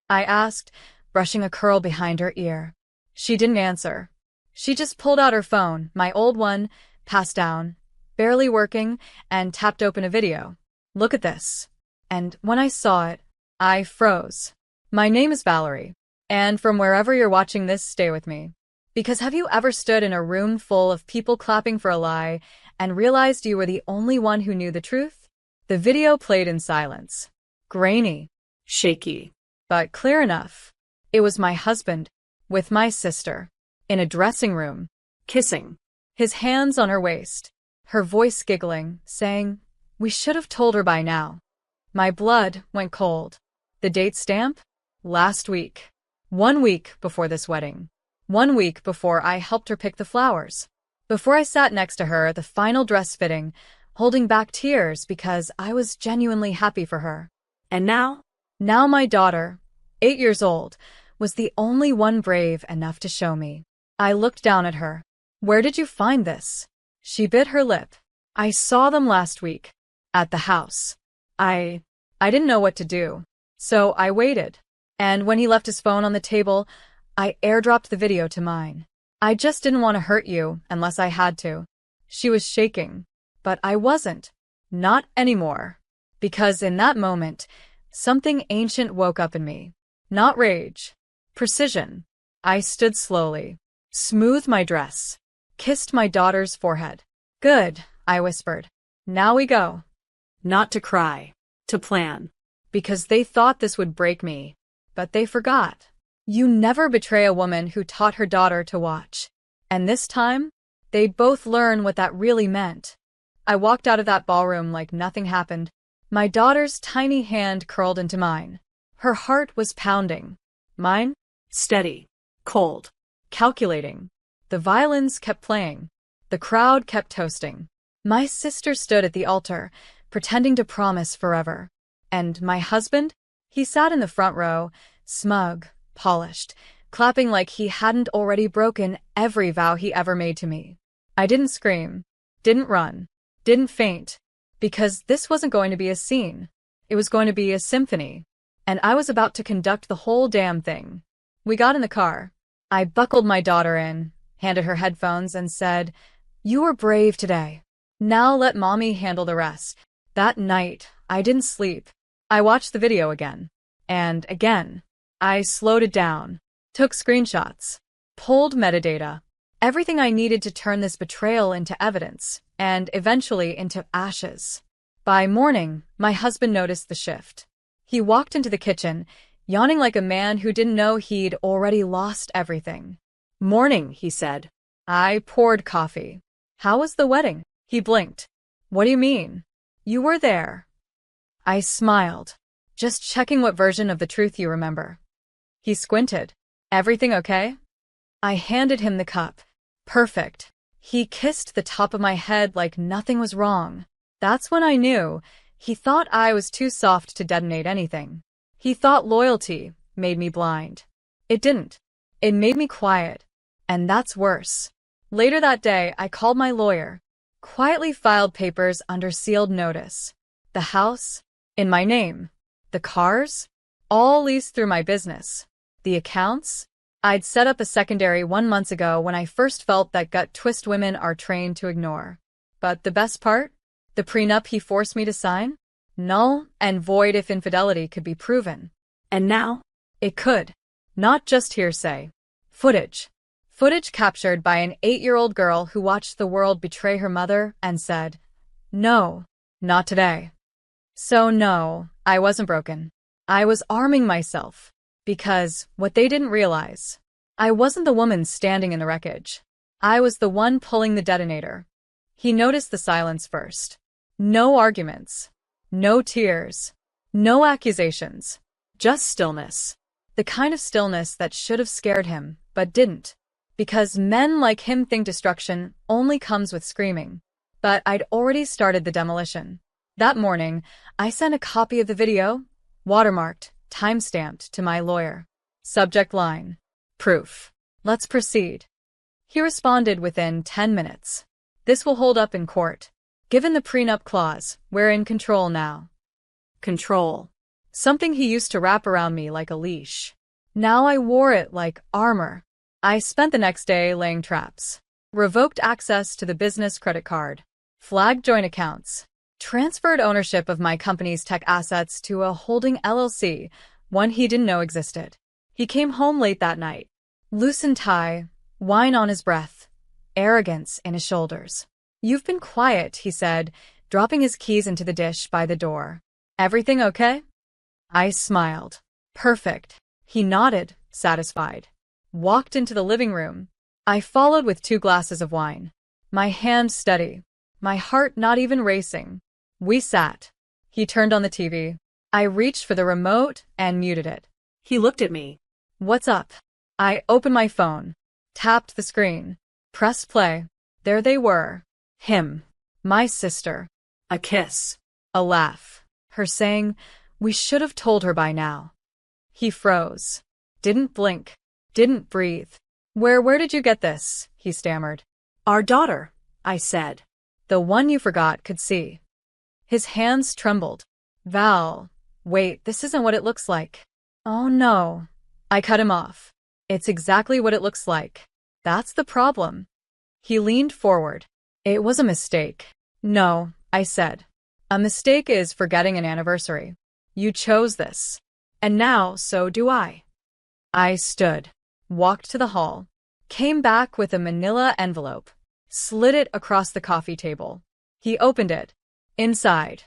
I asked, brushing a curl behind her ear. She didn't answer. She just pulled out her phone, my old one, passed down, barely working, and tapped open a video. "Look at this." And when I saw it, I froze. "My name is Valerie, and from wherever you're watching this, stay with me. Because have you ever stood in a room full of people clapping for a lie and realized you were the only one who knew the truth?" The video played in silence. Grainy. Shaky. But clear enough. It was my husband, with my sister, in a dressing room, Kissing. his hands on her waist, her voice giggling, saying, "We should have told her by now." My blood went cold. The date stamp? Last week. 1 week before this wedding. 1 week before I helped her pick the flowers. Before I sat next to her at the final dress fitting, holding back tears because I was genuinely happy for her. And now? Now my daughter, 8 years old, was the only one brave enough to show me. I looked down at her. "Where did you find this?" She bit her lip. "I saw them last week. At the house." I didn't know what to do. So I waited. And when he left his phone on the table, I airdropped the video to mine. "I just didn't want to hurt you unless I had to." She was shaking. But I wasn't. Not anymore. Because in that moment, something ancient woke up in me. Not rage. Precision. I stood slowly, smoothed my dress, kissed my daughter's forehead. "Good," I whispered. "Now we go." Not to cry. To plan. Because they thought this would break me. But they forgot. You never betray a woman who taught her daughter to watch. And this time, they'd both learn what that really meant. I walked out of that ballroom like nothing happened. My daughter's tiny hand curled into mine. Her heart was pounding. Mine? Steady. Cold. Calculating. The violins kept playing. The crowd kept toasting. My sister stood at the altar, pretending to promise forever. And my husband? He sat in the front row, smug, polished, clapping like he hadn't already broken every vow he ever made to me. I didn't scream, didn't run, didn't faint, because this wasn't going to be a scene. It was going to be a symphony, and I was about to conduct the whole damn thing. We got in the car. I buckled my daughter in, handed her headphones, and said, "You were brave today. Now let mommy handle the rest." That night, I didn't sleep. I watched the video again. And again. I slowed it down, took screenshots, pulled metadata, everything I needed to turn this betrayal into evidence, and eventually into ashes. By morning, my husband noticed the shift. He walked into the kitchen, yawning like a man who didn't know he'd already lost everything. "Morning," he said. I poured coffee. "How was the wedding?" He blinked. "What do you mean? You were there." I smiled. "Just checking what version of the truth you remember." He squinted. "Everything okay?" I handed him the cup. Perfect. He kissed the top of my head like nothing was wrong. That's when I knew. He thought I was too soft to detonate anything. He thought loyalty made me blind. It didn't. It made me quiet. And that's worse. Later that day, I called my lawyer, quietly filed papers under sealed notice. The house, in my name. The cars, all leased through my business. The accounts, I'd set up a secondary 1 month ago when I first felt that gut twist women are trained to ignore. But the best part? The prenup he forced me to sign? Null and void if infidelity could be proven. And now? It could. Not just hearsay. Footage. Footage captured by an 8-year-old girl who watched the world betray her mother and said, "No, not today." So no, I wasn't broken. I was arming myself. Because, what they didn't realize, I wasn't the woman standing in the wreckage. I was the one pulling the detonator. He noticed the silence first. No arguments. No tears. No accusations. Just stillness. The kind of stillness that should have scared him, but didn't. Because men like him think destruction only comes with screaming. But I'd already started the demolition. That morning, I sent a copy of the video, watermarked, time-stamped, to my lawyer. Subject line: proof. Let's proceed. He responded within 10 minutes. This will hold up in court. Given the prenup clause, we're in control now. Control. Something he used to wrap around me like a leash. Now I wore it like armor. I spent the next day laying traps. Revoked access to the business credit card. Flagged joint accounts. Transferred ownership of my company's tech assets to a holding LLC, one he didn't know existed. He came home late that night. Loosened tie, wine on his breath, arrogance in his shoulders. "You've been quiet," he said, dropping his keys into the dish by the door. "Everything okay?" I smiled. "Perfect." He nodded, satisfied. Walked into the living room. I followed with 2 glasses of wine. My hand steady. My heart not even racing. We sat. He turned on the TV. I reached for the remote and muted it. He looked at me. "What's up?" I opened my phone. Tapped the screen. Pressed play. There they were. Him. My sister. A kiss. A laugh. Her saying, "We should have told her by now." He froze. Didn't blink. Didn't breathe. Where did you get this?" he stammered. Our daughter," I said. "The one you forgot could see." His hands trembled. "Val, wait, this isn't what it looks like." "Oh no." I cut him off. "It's exactly what it looks like. That's the problem." He leaned forward. "It was a mistake." "No," I said. "A mistake is forgetting an anniversary. You chose this. And now, so do I." I stood, walked to the hall, came back with a manila envelope, slid it across the coffee table. He opened it. Inside,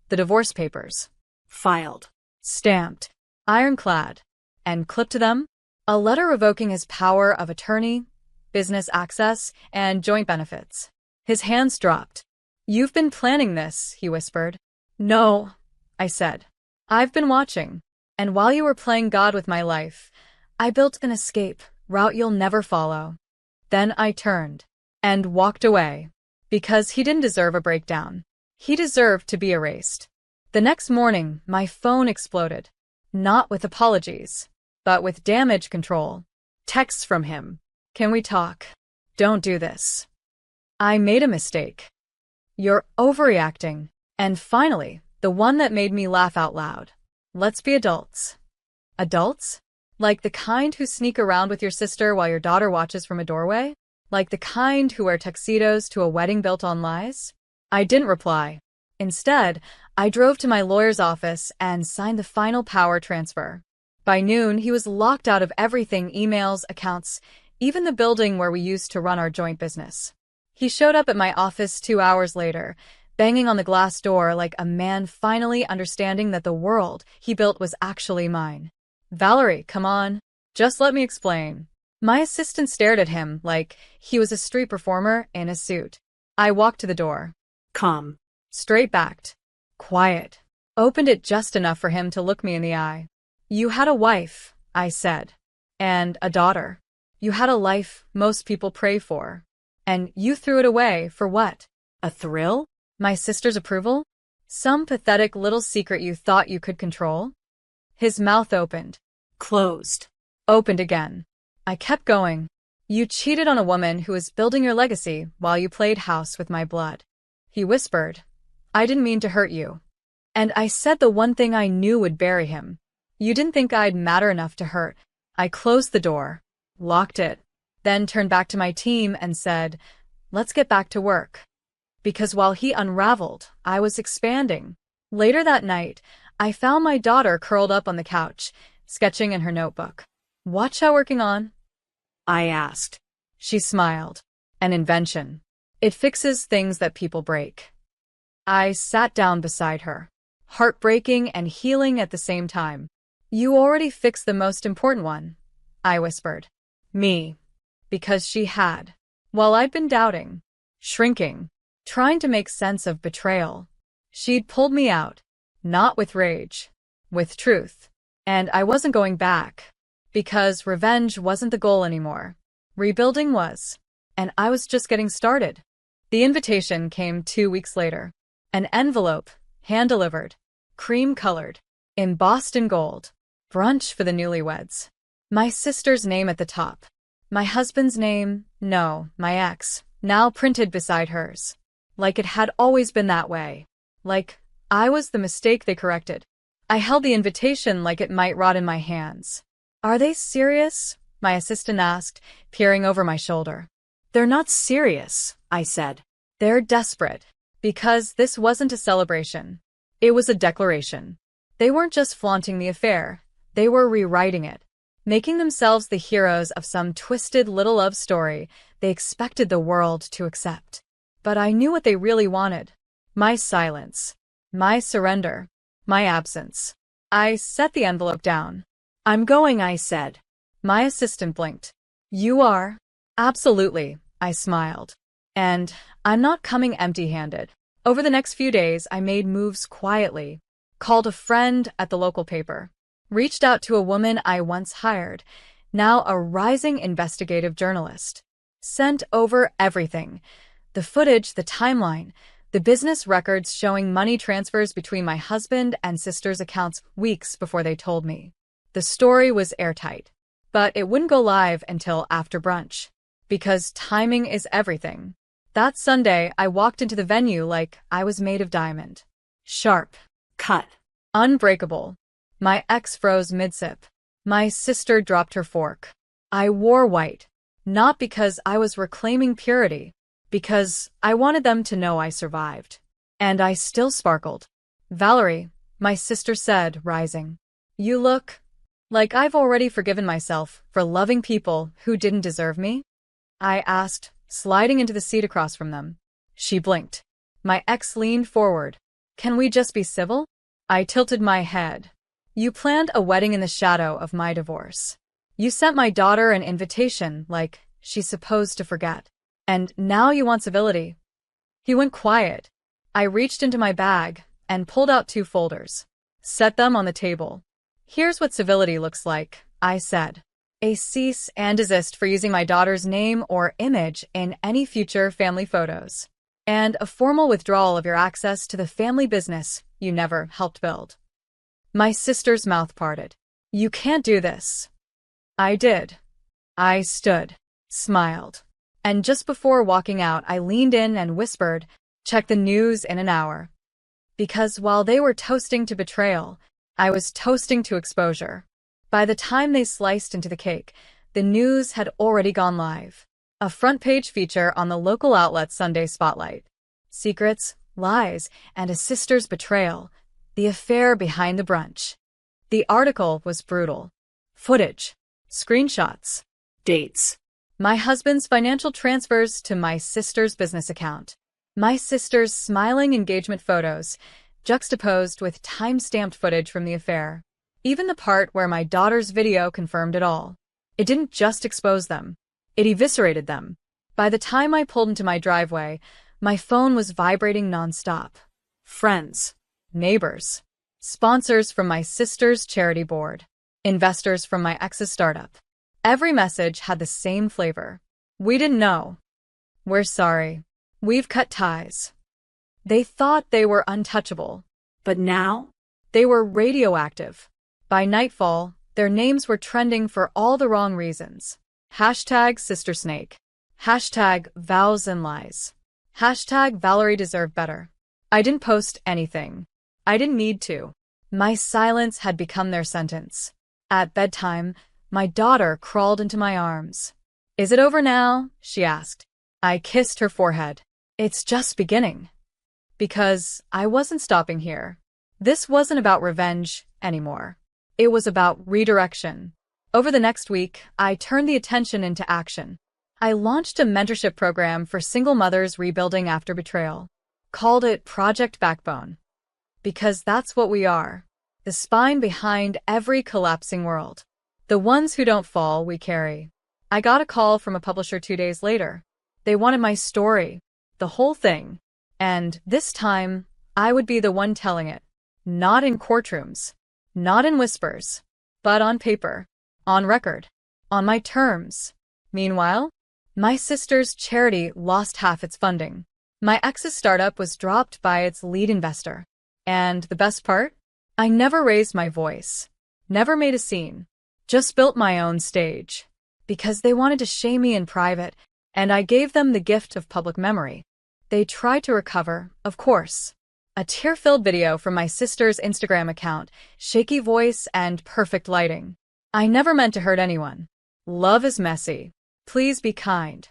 the divorce papers. Filed. Stamped, ironclad, and clipped to them, a letter revoking his power of attorney, business access, and joint benefits. His hands dropped. "You've been planning this," he whispered. "No," I said. "I've been watching. And while you were playing God with my life, I built an escape route you'll never follow." Then I turned and walked away, because he didn't deserve a breakdown. He deserved to be erased. The next morning, my phone exploded. Not with apologies, but with damage control. Texts from him. Can we talk? Don't do this. I made a mistake. You're overreacting. And finally, the one that made me laugh out loud. Let's be adults. Adults? Like the kind who sneak around with your sister while your daughter watches from a doorway? Like the kind who wear tuxedos to a wedding built on lies? I didn't reply. Instead, I drove to my lawyer's office and signed the final power transfer. By noon, he was locked out of everything: emails, accounts, even the building where we used to run our joint business. He showed up at my office 2 hours later, banging on the glass door like a man finally understanding that the world he built was actually mine. Valerie, come on. Just let me explain. My assistant stared at him like he was a street performer in a suit. I walked to the door. Calm. Straight-backed. Quiet. Opened it just enough for him to look me in the eye. You had a wife, I said. And a daughter. You had a life most people pray for. And you threw it away for what? A thrill? My sister's approval? Some pathetic little secret you thought you could control? His mouth opened. Closed. Opened again. I kept going. You cheated on a woman who was building your legacy while you played house with my blood. He whispered, I didn't mean to hurt you. And I said the one thing I knew would bury him. You didn't think I'd matter enough to hurt. I closed the door, locked it, then turned back to my team and said, let's get back to work. Because while he unraveled, I was expanding. Later that night, I found my daughter curled up on the couch, sketching in her notebook. What's she working on? I asked. She smiled. An invention. It fixes things that people break. I sat down beside her. Heartbreaking and healing at the same time. You already fixed the most important one, I whispered. Me. Because she had. While I'd been doubting, shrinking, trying to make sense of betrayal, she'd pulled me out. Not with rage. With truth. And I wasn't going back. Because revenge wasn't the goal anymore. Rebuilding was. And I was just getting started. The invitation came 2 weeks later. An envelope, hand-delivered, cream-colored, embossed in gold. Brunch for the newlyweds. My sister's name at the top. My husband's name, no, my ex, now printed beside hers. Like it had always been that way. Like I was the mistake they corrected. I held the invitation like it might rot in my hands. Are they serious? My assistant asked, peering over my shoulder. They're not serious, I said. They're desperate. Because this wasn't a celebration. It was a declaration. They weren't just flaunting the affair. They were rewriting it. Making themselves the heroes of some twisted little love story they expected the world to accept. But I knew what they really wanted. My silence. My surrender. My absence. I set the envelope down. I'm going, I said. My assistant blinked. You are? Absolutely, I smiled. And I'm not coming empty-handed. Over the next few days, I made moves quietly. Called a friend at the local paper. Reached out to a woman I once hired, now a rising investigative journalist. Sent over everything. The footage, the timeline, the business records showing money transfers between my husband and sister's accounts weeks before they told me. The story was airtight. But it wouldn't go live until after brunch. Because timing is everything. That Sunday, I walked into the venue like I was made of diamond. Sharp. Cut. Unbreakable. My ex froze mid-sip. My sister dropped her fork. I wore white. Not because I was reclaiming purity. Because I wanted them to know I survived. And I still sparkled. Valerie, my sister said, rising. You look like I've already forgiven myself for loving people who didn't deserve me? I asked, sliding into the seat across from them. She blinked. My ex leaned forward. Can we just be civil? I tilted my head. You planned a wedding in the shadow of my divorce. You sent my daughter an invitation like she's supposed to forget. And now you want civility. He went quiet. I reached into my bag and pulled out 2 folders. Set them on the table. Here's what civility looks like, I said. A cease and desist for using my daughter's name or image in any future family photos. And a formal withdrawal of your access to the family business you never helped build. My sister's mouth parted. You can't do this. I did. I stood, smiled. And just before walking out, I leaned in and whispered, check the news in an hour. Because while they were toasting to betrayal, I was toasting to exposure. By the time they sliced into the cake, the news had already gone live. A front-page feature on the local outlet Sunday Spotlight. Secrets, lies, and a sister's betrayal. The affair behind the brunch. The article was brutal. Footage. Screenshots. Dates. My husband's financial transfers to my sister's business account. My sister's smiling engagement photos, juxtaposed with time-stamped footage from the affair. Even the part where my daughter's video confirmed it all. It didn't just expose them. It eviscerated them. By the time I pulled into my driveway, my phone was vibrating nonstop. Friends. Neighbors. Sponsors from my sister's charity board. Investors from my ex's startup. Every message had the same flavor. We didn't know. We're sorry. We've cut ties. They thought they were untouchable. But now? They were radioactive. By nightfall, their names were trending for all the wrong reasons. Hashtag SisterSnake. Hashtag vows and lies. Hashtag Valerie deserved better. I didn't post anything. I didn't need to. My silence had become their sentence. At bedtime, my daughter crawled into my arms. Is it over now? She asked. I kissed her forehead. It's just beginning. Because I wasn't stopping here. This wasn't about revenge anymore. It was about redirection. Over the next week, I turned the attention into action. I launched a mentorship program for single mothers rebuilding after betrayal. Called it Project Backbone. Because that's what we are. The spine behind every collapsing world. The ones who don't fall, we carry. I got a call from a publisher 2 days later. They wanted my story. The whole thing. And this time, I would be the one telling it. Not in courtrooms. Not in whispers. But on paper. On record. On my terms. Meanwhile, my sister's charity lost half its funding. My ex's startup was dropped by its lead investor. And the best part? I never raised my voice. Never made a scene. Just built my own stage. Because they wanted to shame me in private, and I gave them the gift of public memory. They tried to recover, of course. A tear-filled video from my sister's Instagram account, shaky voice and perfect lighting. I never meant to hurt anyone. Love is messy. Please be kind.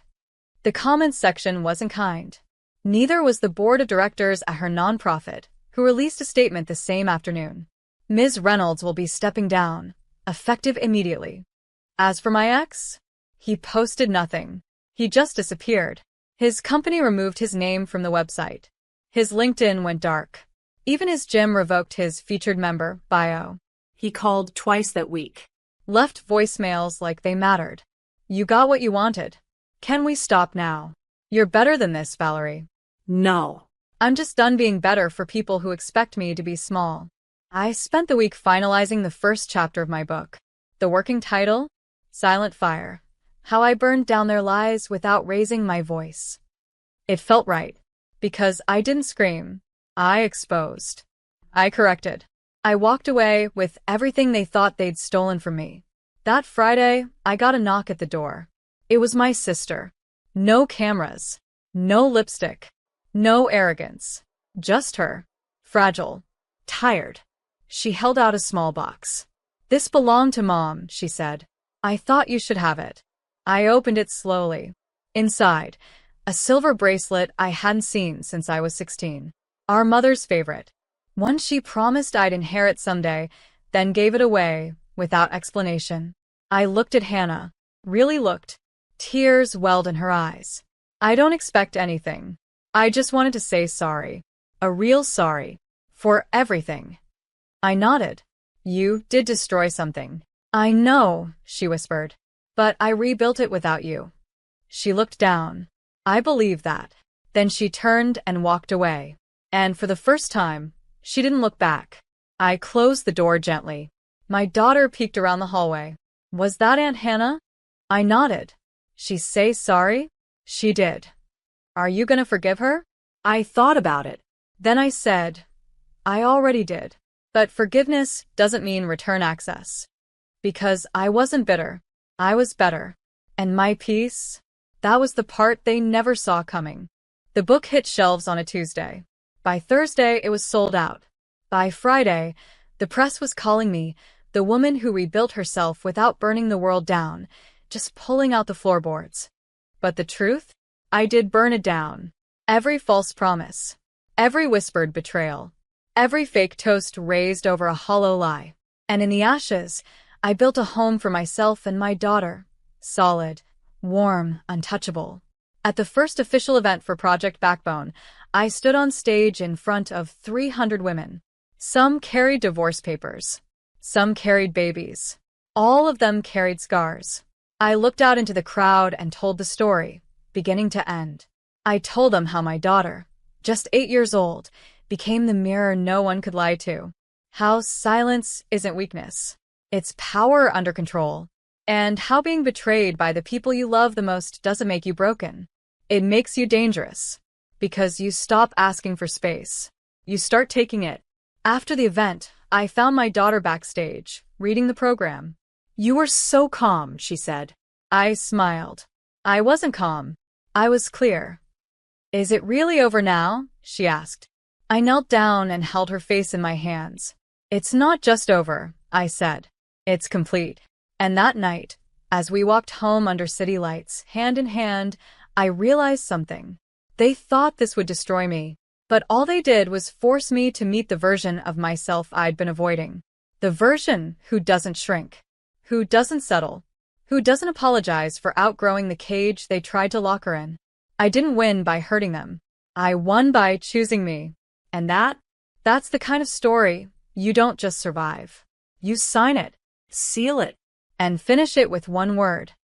The comments section wasn't kind. Neither was the board of directors at her nonprofit, who released a statement the same afternoon. Ms. Reynolds will be stepping down, effective immediately. As for my ex, he posted nothing. He just disappeared. His company removed his name from the website. His LinkedIn went dark. Even his gym revoked his featured member bio. He called twice that week. Left voicemails like they mattered. You got what you wanted. Can we stop now? You're better than this, Valerie. No. I'm just done being better for people who expect me to be small. I spent the week finalizing the first chapter of my book. The working title? Silent Fire. How I burned down their lies without raising my voice. It felt right. Because I didn't scream. I exposed. I corrected. I walked away with everything they thought they'd stolen from me. That Friday, I got a knock at the door. It was my sister. No cameras. No lipstick. No arrogance. Just her. Fragile. Tired. She held out a small box. This belonged to Mom, she said. I thought you should have it. I opened it slowly. Inside, a silver bracelet I hadn't seen since I was 16. Our mother's favorite. One she promised I'd inherit someday, then gave it away, without explanation. I looked at Hannah. Really looked. Tears welled in her eyes. I don't expect anything. I just wanted to say sorry. A real sorry. For everything. I nodded. You did destroy something. I know, she whispered. But I rebuilt it without you. She looked down. I believe that. Then she turned and walked away. And for the first time, she didn't look back. I closed the door gently. My daughter peeked around the hallway. Was that Aunt Hannah? I nodded. She say sorry? She did. Are you gonna forgive her? I thought about it. Then I said, I already did. But forgiveness doesn't mean return access. Because I wasn't bitter. I was better. And my peace? That was the part they never saw coming. The book hit shelves on a Tuesday. By Thursday, it was sold out. By Friday, the press was calling me the woman who rebuilt herself without burning the world down, just pulling out the floorboards. But the truth? I did burn it down. Every false promise. Every whispered betrayal. Every fake toast raised over a hollow lie. And in the ashes, I built a home for myself and my daughter. Solid, warm, untouchable. At the first official event for Project Backbone, I stood on stage in front of 300 women. Some carried divorce papers. Some carried babies. All of them carried scars. I looked out into the crowd and told the story, beginning to end. I told them how my daughter, just 8 years old, became the mirror no one could lie to. How silence isn't weakness. It's power under control. And how being betrayed by the people you love the most doesn't make you broken. It makes you dangerous. Because you stop asking for space. You start taking it. After the event, I found my daughter backstage, reading the program. You were so calm, she said. I smiled. I wasn't calm. I was clear. Is it really over now? She asked. I knelt down and held her face in my hands. It's not just over, I said. It's complete. And that night, as we walked home under city lights, hand in hand, I realized something. They thought this would destroy me, but all they did was force me to meet the version of myself I'd been avoiding. The version who doesn't shrink, who doesn't settle, who doesn't apologize for outgrowing the cage they tried to lock her in. I didn't win by hurting them. I won by choosing me. And that's the kind of story you don't just survive. You sign it, seal it, and finish it with one word.